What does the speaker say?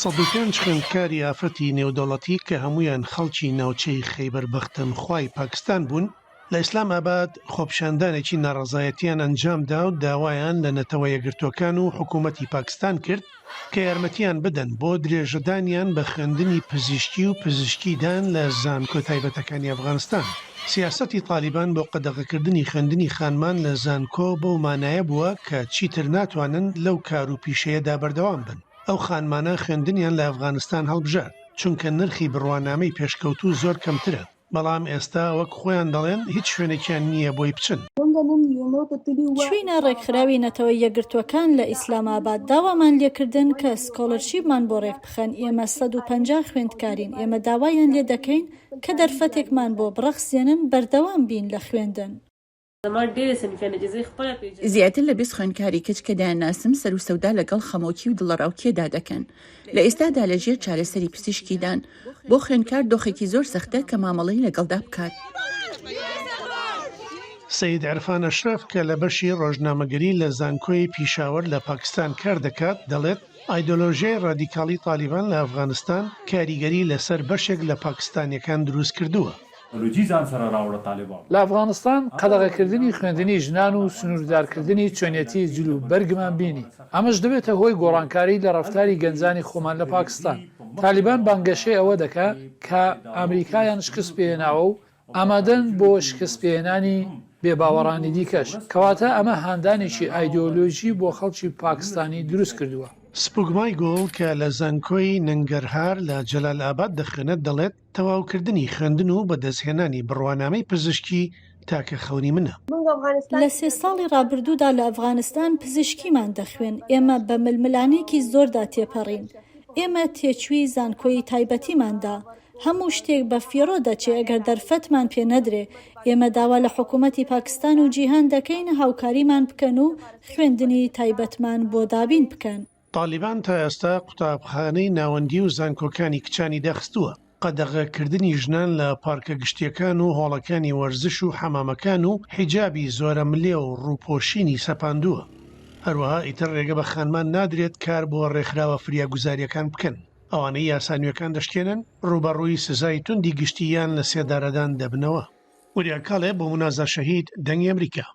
سەد و پێنج خوێندکاری ئافرەتی نێودەوڵەتی کە هەمویان خەڵکی ناوچەی خەیبەر بەختەنخوای پاکستان بوون لە ئیسلام ئاباد خۆپیشاندانێکی ناڕەزایەتیان ئەنجامدا و داوایان لە نەتەوە یەکگرتووەکان و حکوومەتی پاکستان کرد کە یارمەتیان بدەن بۆ درێژەدانیان بە خوێندنی پزیشکی و پزیشکیدان لە زانکۆ تایبەتەکانی ئەفغانستان. سیاسەتی تالیبان بۆ قەدەغەکردنی خوێندنی خانمان لە زانکۆ بەو مانایە بووە کە چیتر ناتوانن لەو کار و پیشەیەدا بەردەوام بن. ئەو خانمانە خوێندنیان لە ئەفغانستان هەڵبژار چونکە نرخی بڕوانامەی پێشکەوتو زۆر کەمترە، بەڵام ئێستا وەک خۆیان دەڵێن هیچ شوێنێکیان نییە بۆی بچن. شوێنە ڕێکخراوی نەتەوە یەکگرتووەکان لە ئیسلام ئاباد داوامان لێکردن کە سکۆلەرشیپمان بۆ ڕێک بخەن. ئێمە 150 خوێندکارین. ئێمە داوایان لێ دەکەین کە دەرفەتێکمان بۆ بڕەخسێنن بەردەوام بین لە خوێندن. زیاتر لە 20 خوێندکاری کچ کە دایانناسم سەر و سەودا لەگەڵ خەمۆکی و دڵەڕاوکێدا دەکەن. لە ئێستادا لەژێر چارەسەری پزیشکیدان بۆ خوێندکار دۆخێکی زۆر سەختە کە مامەڵەی لەگەڵدا بکات. سەید عرفان ئەشرەف کە لە بەشی ڕۆژنامەگەری لە زانکۆی پیشاوەر لە پاکستان کار دەکات دەڵێت ئایدۆلۆژیای ڕادیکاڵی تالیبان لە ئەفغانستان کاریگەری لەسەر بەشێک لە پاکستانیەکان دروست کردووە. لە ئەفغانستان قەدەغەکردنی خوێندنی ژنان و سنووردارکردنی چۆنیەتی جلو بەرگمان بینی. ئەمەش دەبێتە هۆی گۆڕانکاری لە ڕەفتاری گەنجانی خۆمان لە پاکستان. تالیبان بانگەشەی ئەوە دەکات کە ئەمریکایان شکست پێهێناوە و ئامادەن بۆ شکست پێهێنانی بێباوەڕانی دیکەش، کەواتە ئەمە هاندانێکی ئایدۆلۆژی بۆ خەڵکی پاکستانی دروست کردووە. سپوگمای گۆڵ کە لە زانکۆی نەنگەرهار لە جەلال ئاباد دەخوێنێت دەڵێت تەواوکردنی خوێندن و بەدەستهێنانی بڕوانامەی پزیشکی تاکە خەونی منە. لە 3 ساڵی ڕابردوودا لە ئەفغانستان پزیشکیمان دەخوێن. ئێمە بە ململانێکی زۆردا تێپەڕین. ئێمە تێچووی زانکۆی تایبەتیماندا. هەموو شتێک بە فیرۆ دەچێ ئەگەر دەرفەتمان پێ نەدرێ. ئێمە داوا لە حکوومەتی پاکستان و جیهان دەکەین هاوکاریمان بکەن و خوێندنی تایبەتمان بۆ دابین بکەن. تالیبان تا ئێستا قوتابخانەی ناوەندی و زانکۆکانی کچانی دەخستووە. قەدەغەکردنی ژنان لە پارکە گشتیەکان و هۆڵەکانی وەرزش و حەمامەکان و حیجابی زۆرە ملێ و ڕووپۆشینی سەپاندووە. هەروەها ئیتر ڕێگە بە خانمان نادرێت کار بۆ ڕێکخراوە فریاگوزاریەکان بکەن. ئەوانەی یاسانویەکان دەشکێنن ڕوبەڕووی سزای توندی گشتیان لە سێدارەدان دەبنەوە. وریاکاڵێ بۆ منازا شەهید دەنگی ئەمریکا.